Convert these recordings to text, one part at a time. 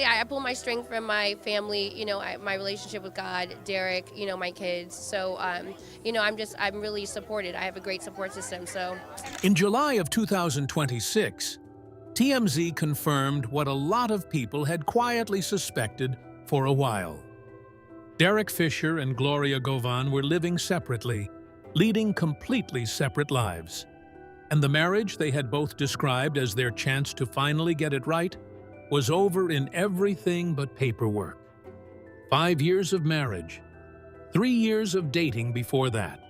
I pull my strength from my family, my relationship with God, Derek, my kids. So, I'm really supported. I have a great support system. So, In July of 2026, TMZ confirmed what a lot of people had quietly suspected for a while. Derek Fisher and Gloria Govan were living separately, leading completely separate lives. And the marriage they had both described as their chance to finally get it right was over in everything but paperwork. 5 years of marriage, 3 years of dating before that,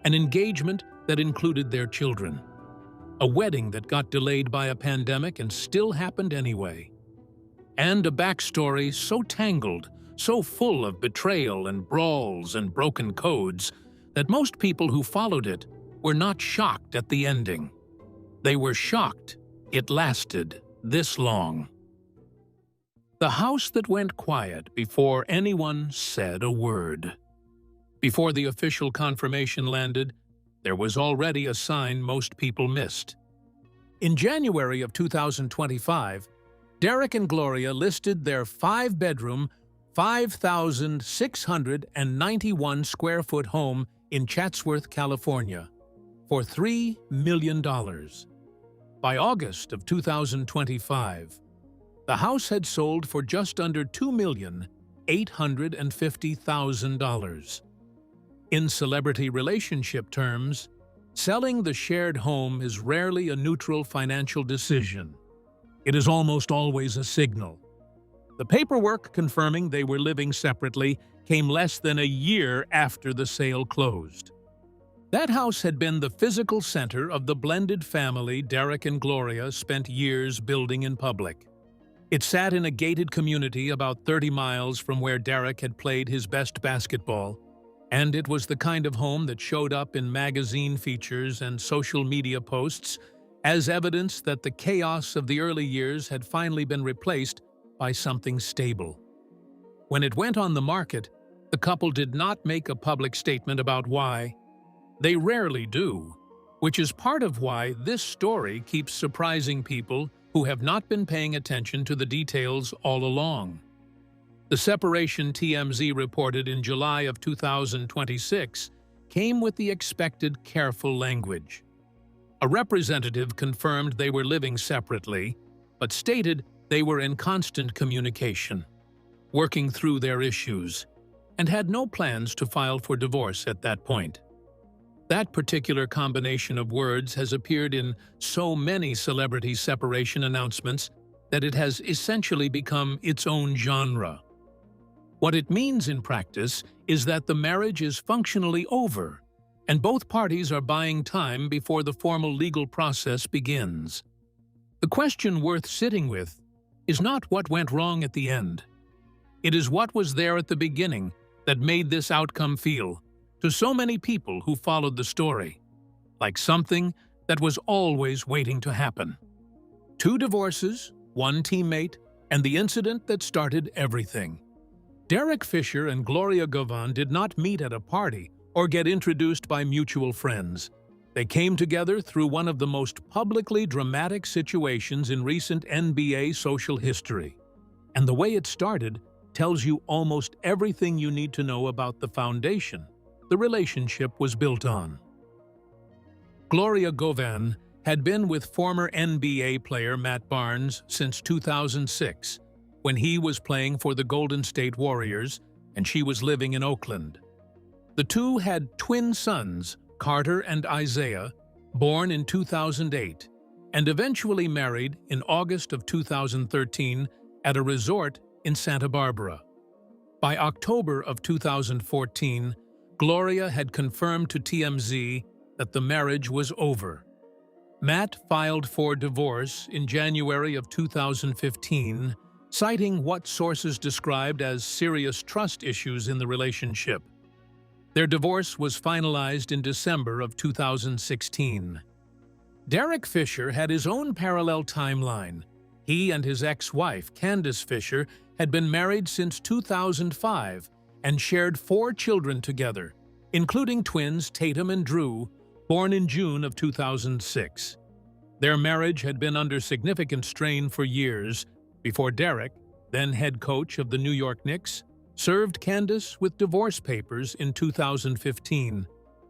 an engagement that included their children, a wedding that got delayed by a pandemic and still happened anyway, and a backstory so tangled, so full of betrayal and brawls and broken codes that most people who followed it were not shocked at the ending. They were shocked it lasted this long. The house that went quiet before anyone said a word. Before the official confirmation landed, there was already a sign most people missed. In January of 2025, Derek and Gloria listed their 5-bedroom, 5,691 square foot home in Chatsworth, California, for $3 million. By August of 2025, the house had sold for just under $2,850,000. In celebrity relationship terms, selling the shared home is rarely a neutral financial decision. It is almost always a signal. The paperwork confirming they were living separately came less than a year after the sale closed. That house had been the physical center of the blended family Derek and Gloria spent years building in public. It sat in a gated community about 30 miles from where Derek had played his best basketball, and it was the kind of home that showed up in magazine features and social media posts as evidence that the chaos of the early years had finally been replaced by something stable. When it went on the market, the couple did not make a public statement about why. They rarely do, which is part of why this story keeps surprising people who have not been paying attention to the details all along. The separation TMZ reported in July of 2026 came with the expected careful language. A representative confirmed they were living separately, but stated they were in constant communication, working through their issues, and had no plans to file for divorce at that point. That particular combination of words has appeared in so many celebrity separation announcements that it has essentially become its own genre. What it means in practice is that the marriage is functionally over, and both parties are buying time before the formal legal process begins. The question worth sitting with is not what went wrong at the end. It is what was there at the beginning that made this outcome feel, to so many people who followed the story, like something that was always waiting to happen. 2 divorces, 1 teammate, and the incident that started everything. Derek Fisher and Gloria Govan did not meet at a party or get introduced by mutual friends. They came together through one of the most publicly dramatic situations in recent NBA social history. And the way it started tells you almost everything you need to know about the foundation the relationship was built on. Gloria Govan had been with former NBA player Matt Barnes since 2006, when he was playing for the Golden State Warriors and she was living in Oakland. The two had twin sons, Carter and Isaiah, born in 2008, and eventually married in August of 2013 at a resort in Santa Barbara. By October of 2014, Gloria had confirmed to TMZ that the marriage was over. Matt filed for divorce in January of 2015, citing what sources described as serious trust issues in the relationship. Their divorce was finalized in December of 2016. Derek Fisher had his own parallel timeline. He and his ex-wife, Candace Fisher, had been married since 2005 and shared 4 children together, including twins Tatum and Drew, born in June of 2006. Their marriage had been under significant strain for years before Derek, then head coach of the New York Knicks, served Candace with divorce papers in 2015,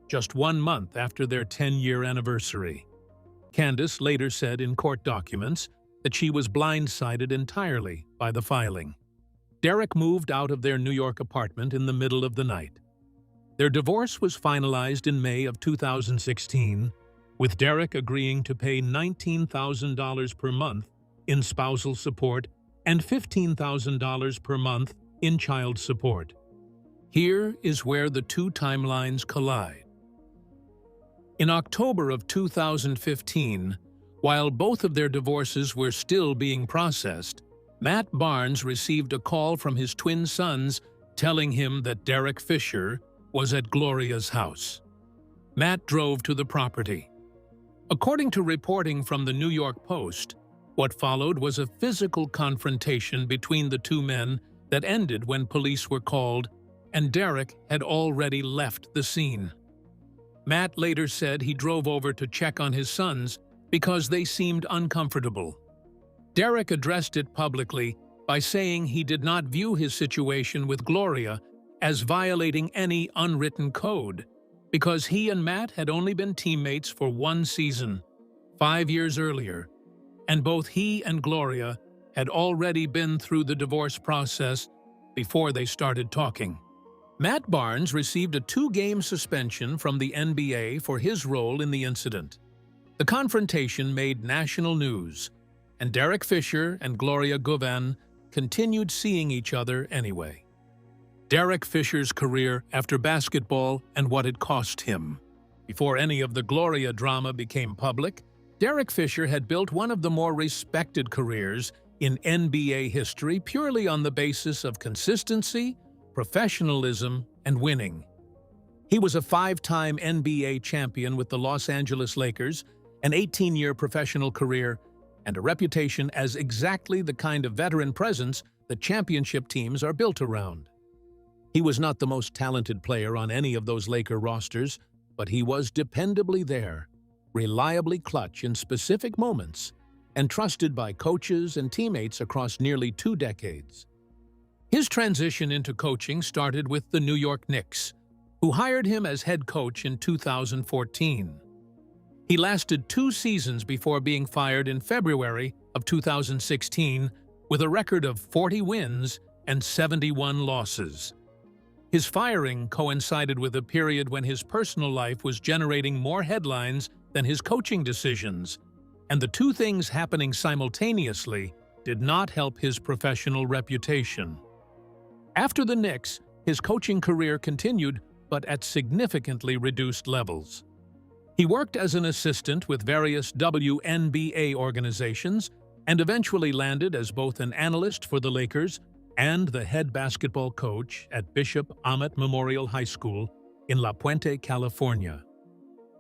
just 1 month after their 10-year anniversary. Candace later said in court documents that she was blindsided entirely by the filing. Derek moved out of their New York apartment in the middle of the night. Their divorce was finalized in May of 2016, with Derek agreeing to pay $19,000 per month in spousal support and $15,000 per month in child support. Here is where the two timelines collide. In October of 2015, while both of their divorces were still being processed, Matt Barnes received a call from his twin sons telling him that Derek Fisher was at Gloria's house. Matt drove to the property. According to reporting from the New York Post, what followed was a physical confrontation between the two men that ended when police were called, and Derek had already left the scene. Matt later said he drove over to check on his sons because they seemed uncomfortable. Derek addressed it publicly by saying he did not view his situation with Gloria as violating any unwritten code, because he and Matt had only been teammates for 1 season, 5 years earlier, and both he and Gloria had already been through the divorce process before they started talking. Matt Barnes received a 2-game suspension from the NBA for his role in the incident. The confrontation made national news, and Derek Fisher and Gloria Govan continued seeing each other anyway. Derek Fisher's career after basketball and what it cost him. Before any of the Gloria drama became public, Derek Fisher had built one of the more respected careers in NBA history purely on the basis of consistency, professionalism, and winning. He was a 5-time NBA champion with the Los Angeles Lakers, an 18-year professional career, and a reputation as exactly the kind of veteran presence that championship teams are built around. He was not the most talented player on any of those Laker rosters, but he was dependably there, reliably clutch in specific moments, and trusted by coaches and teammates across nearly 2 decades. His transition into coaching started with the New York Knicks, who hired him as head coach in 2014. He lasted 2 seasons before being fired in February of 2016 with a record of 40 wins and 71 losses. His firing coincided with a period when his personal life was generating more headlines than his coaching decisions, and the two things happening simultaneously did not help his professional reputation. After the Knicks, his coaching career continued, but at significantly reduced levels. He worked as an assistant with various WNBA organizations and eventually landed as both an analyst for the Lakers and the head basketball coach at Bishop Amet Memorial High School in La Puente, California.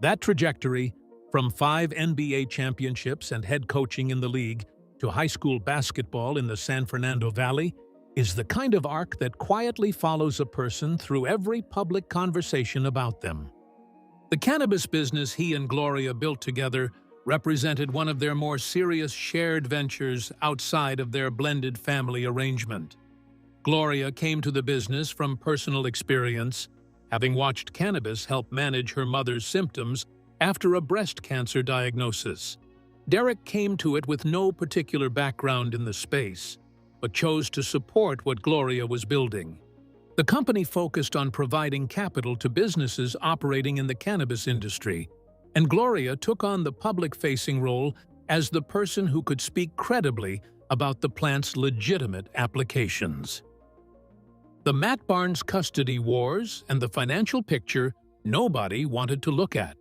That trajectory, from 5 NBA championships and head coaching in the league to high school basketball in the San Fernando Valley, is the kind of arc that quietly follows a person through every public conversation about them. The cannabis business he and Gloria built together represented one of their more serious shared ventures outside of their blended family arrangement. Gloria came to the business from personal experience, having watched cannabis help manage her mother's symptoms after a breast cancer diagnosis. Derek came to it with no particular background in the space, but chose to support what Gloria was building. The company focused on providing capital to businesses operating in the cannabis industry, and Gloria took on the public-facing role as the person who could speak credibly about the plant's legitimate applications. The Matt Barnes custody wars and the financial picture nobody wanted to look at.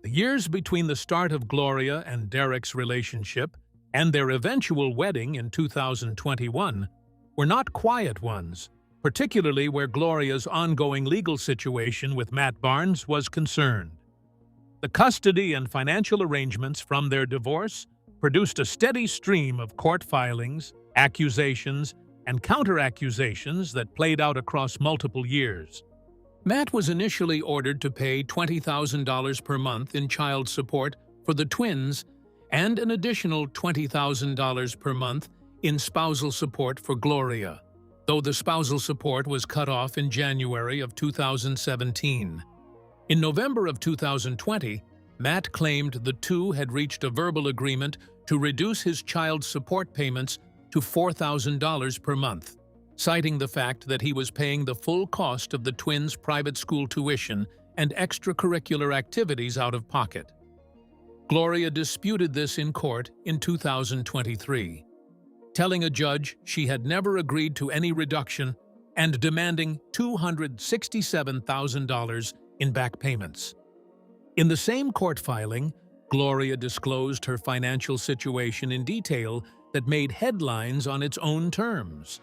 The years between the start of Gloria and Derek's relationship and their eventual wedding in 2021 were not quiet ones, particularly where Gloria's ongoing legal situation with Matt Barnes was concerned. The custody and financial arrangements from their divorce produced a steady stream of court filings, accusations, and counter-accusations that played out across multiple years. Matt was initially ordered to pay $20,000 per month in child support for the twins and an additional $20,000 per month in spousal support for Gloria, though the spousal support was cut off in January of 2017. In November of 2020, Matt claimed the two had reached a verbal agreement to reduce his child support payments to $4,000 per month, citing the fact that he was paying the full cost of the twins' private school tuition and extracurricular activities out of pocket. Gloria disputed this in court in 2023, telling a judge she had never agreed to any reduction and demanding $267,000 in back payments. In the same court filing, Gloria disclosed her financial situation in detail that made headlines on its own terms.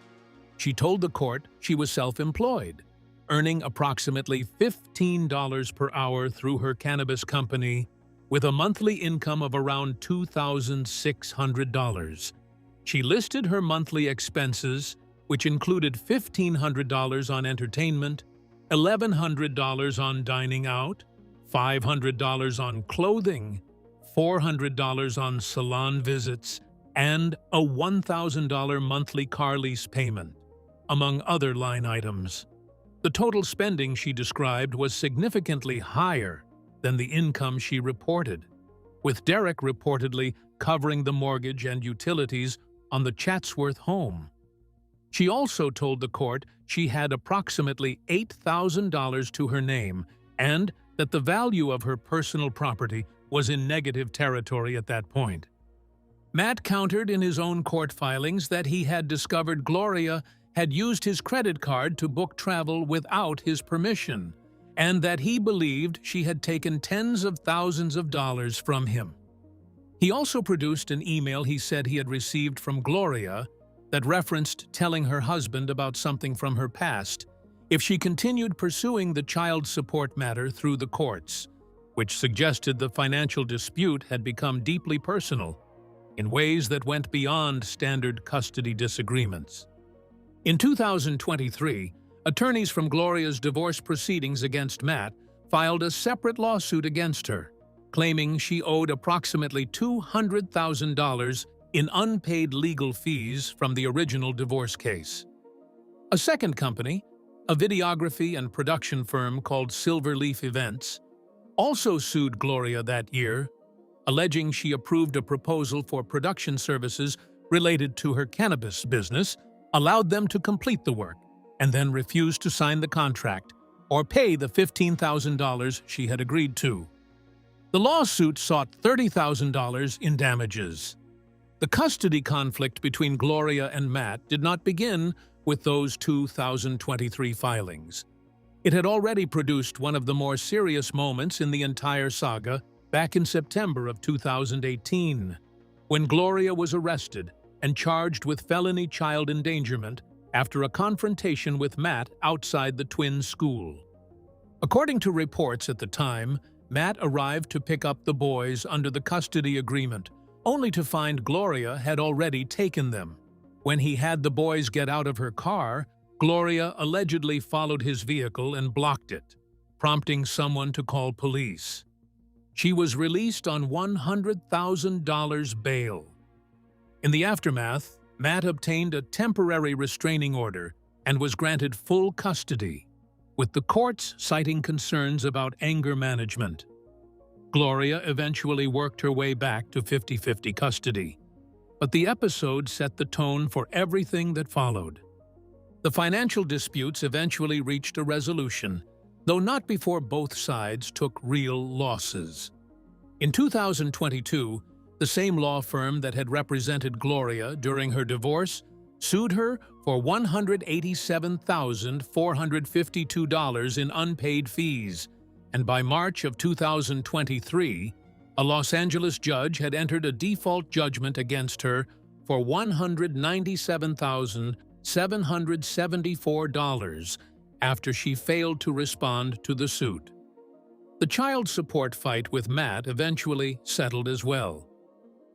She told the court she was self-employed, earning approximately $15 per hour through her cannabis company, with a monthly income of around $2,600. She listed her monthly expenses, which included $1,500 on entertainment, $1,100 on dining out, $500 on clothing, $400 on salon visits, and a $1,000 monthly car lease payment, among other line items. The total spending she described was significantly higher than the income she reported, with Derek reportedly covering the mortgage and utilities on the Chatsworth home. She also told the court she had approximately $8,000 to her name and that the value of her personal property was in negative territory at that point. Matt countered in his own court filings that he had discovered Gloria had used his credit card to book travel without his permission, and that he believed she had taken tens of thousands of dollars from him. He also produced an email he said he had received from Gloria that referenced telling her husband about something from her past if she continued pursuing the child support matter through the courts, which suggested the financial dispute had become deeply personal in ways that went beyond standard custody disagreements. In 2023, attorneys from Gloria's divorce proceedings against Matt filed a separate lawsuit against her, claiming she owed approximately $200,000 in unpaid legal fees from the original divorce case. A second company, a videography and production firm called Silverleaf Events, also sued Gloria that year, alleging she approved a proposal for production services related to her cannabis business, allowed them to complete the work, and then refused to sign the contract or pay the $15,000 she had agreed to. The lawsuit sought $30,000 in damages. The custody conflict between Gloria and Matt did not begin with those 2023 filings. It had already produced one of the more serious moments in the entire saga back in September of 2018, when Gloria was arrested and charged with felony child endangerment after a confrontation with Matt outside the twins' school. According to reports at the time, Matt arrived to pick up the boys under the custody agreement, only to find Gloria had already taken them. When he had the boys get out of her car, Gloria allegedly followed his vehicle and blocked it, prompting someone to call police. She was released on $100,000 bail. In the aftermath, Matt obtained a temporary restraining order and was granted full custody, with the courts citing concerns about anger management. Gloria eventually worked her way back to 50-50 custody, but the episode set the tone for everything that followed. The financial disputes eventually reached a resolution, though not before both sides took real losses. In 2022, the same law firm that had represented Gloria during her divorce sued her for $187,452 in unpaid fees, and by March of 2023, a Los Angeles judge had entered a default judgment against her for $197,774 after she failed to respond to the suit. The child support fight with Matt eventually settled as well.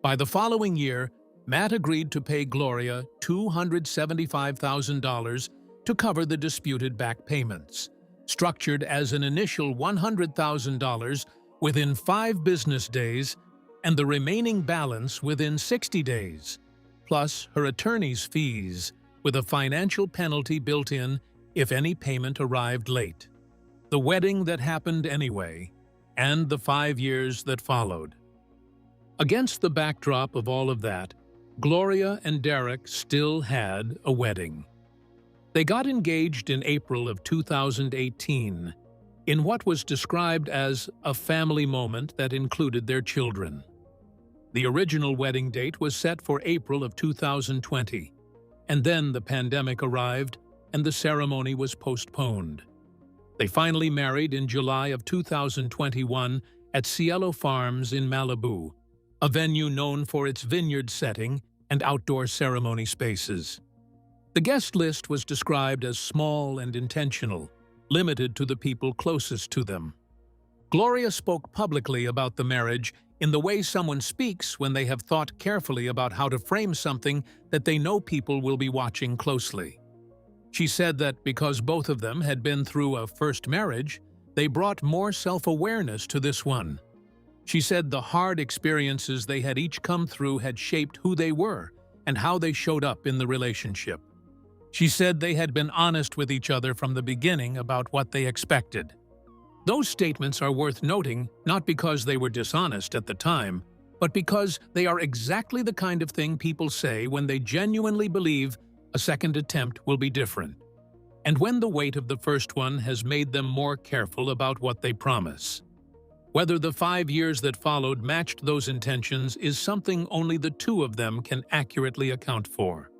By the following year, Matt agreed to pay Gloria $275,000 to cover the disputed back payments, structured as an initial $100,000 within 5 business days and the remaining balance within 60 days, plus her attorney's fees, with a financial penalty built in if any payment arrived late. The wedding that happened anyway, and the 5 years that followed. Against the backdrop of all of that, Gloria and Derek still had a wedding. They got engaged in April of 2018, in what was described as a family moment that included their children. The original wedding date was set for April of 2020, and then the pandemic arrived and the ceremony was postponed. They finally married in July of 2021 at Cielo Farms in Malibu, a venue known for its vineyard setting and outdoor ceremony spaces. The guest list was described as small and intentional, limited to the people closest to them. Gloria spoke publicly about the marriage in the way someone speaks when they have thought carefully about how to frame something that they know people will be watching closely. She said that because both of them had been through a first marriage, they brought more self-awareness to this one. She said the hard experiences they had each come through had shaped who they were and how they showed up in the relationship. She said they had been honest with each other from the beginning about what they expected. Those statements are worth noting not because they were dishonest at the time, but because they are exactly the kind of thing people say when they genuinely believe a second attempt will be different, and when the weight of the first one has made them more careful about what they promise. Whether the 5 years that followed matched those intentions is something only the two of them can accurately account for.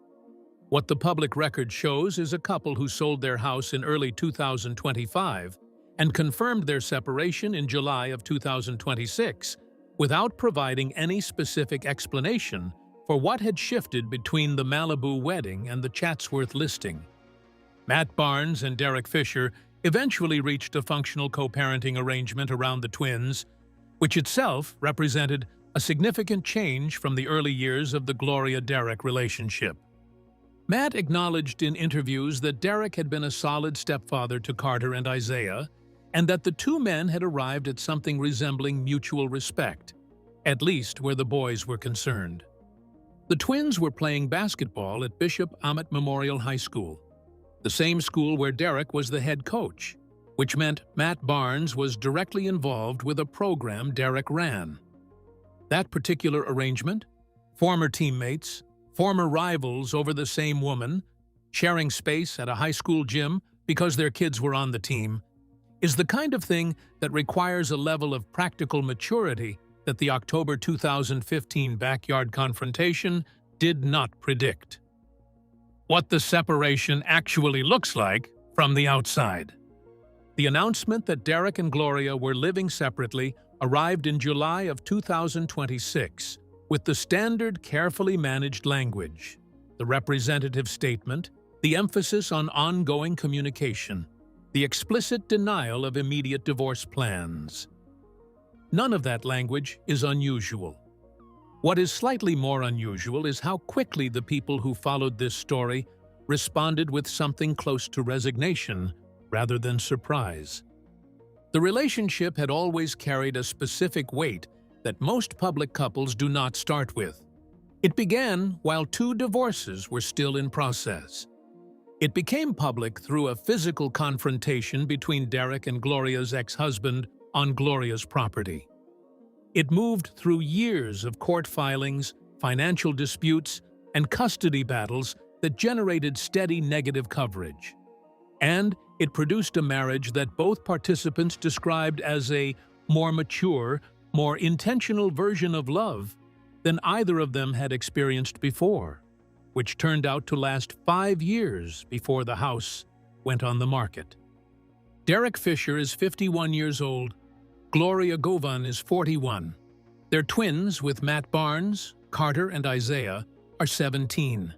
What the public record shows is a couple who sold their house in early 2025 and confirmed their separation in July of 2026 without providing any specific explanation for what had shifted between the Malibu wedding and the Chatsworth listing. Matt Barnes and Derek Fisher eventually reached a functional co-parenting arrangement around the twins, which itself represented a significant change from the early years of the Gloria-Derek relationship. Matt acknowledged in interviews that Derek had been a solid stepfather to Carter and Isaiah, and that the two men had arrived at something resembling mutual respect, at least where the boys were concerned. The twins were playing basketball at Bishop Amet Memorial High School, the same school where Derek was the head coach, which meant Matt Barnes was directly involved with a program Derek ran. That particular arrangement, former teammates, former rivals over the same woman, sharing space at a high school gym because their kids were on the team, is the kind of thing that requires a level of practical maturity that the October 2015 backyard confrontation did not predict. What the separation actually looks like from the outside. The announcement that Derek and Gloria were living separately arrived in July of 2026 with the standard carefully managed language, the representative statement, the emphasis on ongoing communication, the explicit denial of immediate divorce plans. None of that language is unusual. What is slightly more unusual is how quickly the people who followed this story responded with something close to resignation rather than surprise. The relationship had always carried a specific weight that most public couples do not start with. It began while 2 divorces were still in process. It became public through a physical confrontation between Derek and Gloria's ex-husband on Gloria's property. It moved through years of court filings, financial disputes, and custody battles that generated steady negative coverage. And it produced a marriage that both participants described as a more mature, more intentional version of love than either of them had experienced before, which turned out to last 5 years before the house went on the market. Derek Fisher is 51 years old. Gloria Govan is 41. Their twins, with Matt Barnes, Carter, and Isaiah, are 17.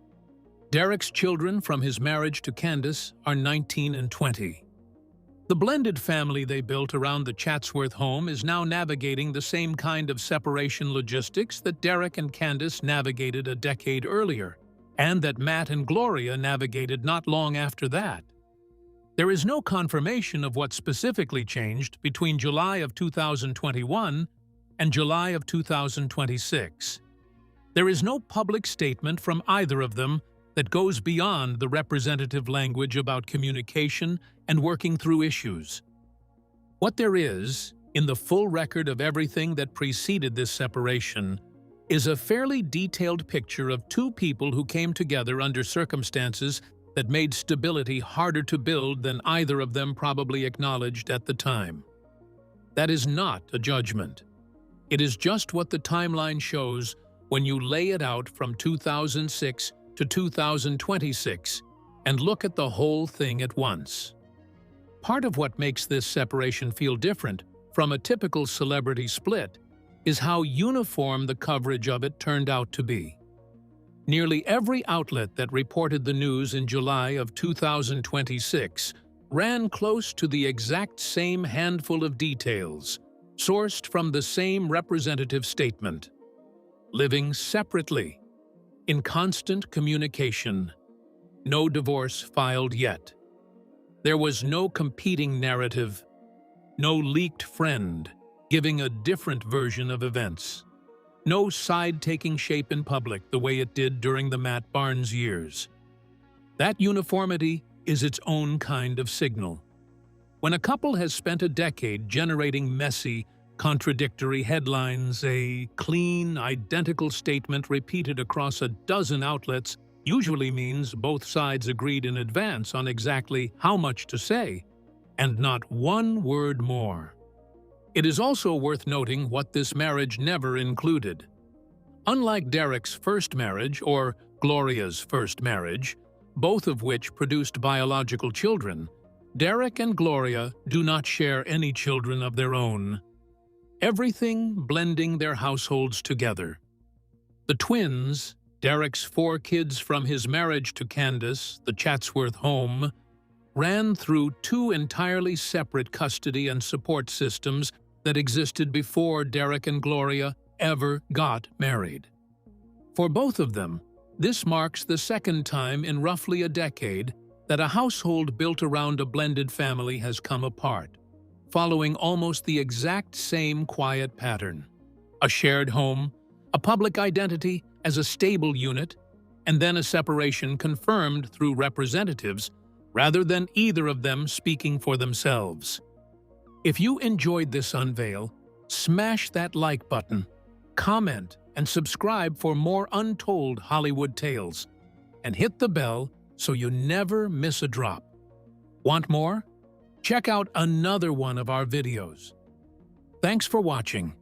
Derek's children from his marriage to Candace are 19 and 20. The blended family they built around the Chatsworth home is now navigating the same kind of separation logistics that Derek and Candace navigated a decade earlier, and that Matt and Gloria navigated not long after that. There is no confirmation of what specifically changed between July of 2021 and July of 2026. There is no public statement from either of them that goes beyond the representative language about communication and working through issues. What there is, in the full record of everything that preceded this separation, is a fairly detailed picture of two people who came together under circumstances that made stability harder to build than either of them probably acknowledged at the time. That is not a judgment. It is just what the timeline shows when you lay it out from 2006 to 2026 and look at the whole thing at once. Part of what makes this separation feel different from a typical celebrity split is how uniform the coverage of it turned out to be. Nearly every outlet that reported the news in July of 2026 ran close to the exact same handful of details, sourced from the same representative statement. Living separately, in constant communication, no divorce filed yet. There was no competing narrative, no leaked friend giving a different version of events, no side taking shape in public the way it did during the Matt Barnes years. That uniformity is its own kind of signal. When a couple has spent a decade generating messy, contradictory headlines, a clean, identical statement repeated across a dozen outlets usually means both sides agreed in advance on exactly how much to say, and not one word more. It is also worth noting what this marriage never included. Unlike Derek's first marriage or Gloria's first marriage, both of which produced biological children, Derek and Gloria do not share any children of their own. Everything blending their households together. The twins, Derek's 4 kids from his marriage to Candace, the Chatsworth home, ran through 2 entirely separate custody and support systems that existed before Derek and Gloria ever got married. For both of them, this marks the second time in roughly a decade that a household built around a blended family has come apart, following almost the exact same quiet pattern. A shared home, a public identity as a stable unit, and then a separation confirmed through representatives rather than either of them speaking for themselves. If you enjoyed this unveil, smash that like button, comment, and subscribe for more untold Hollywood tales, and hit the bell so you never miss a drop. Want more? Check out another one of our videos. Thanks for watching.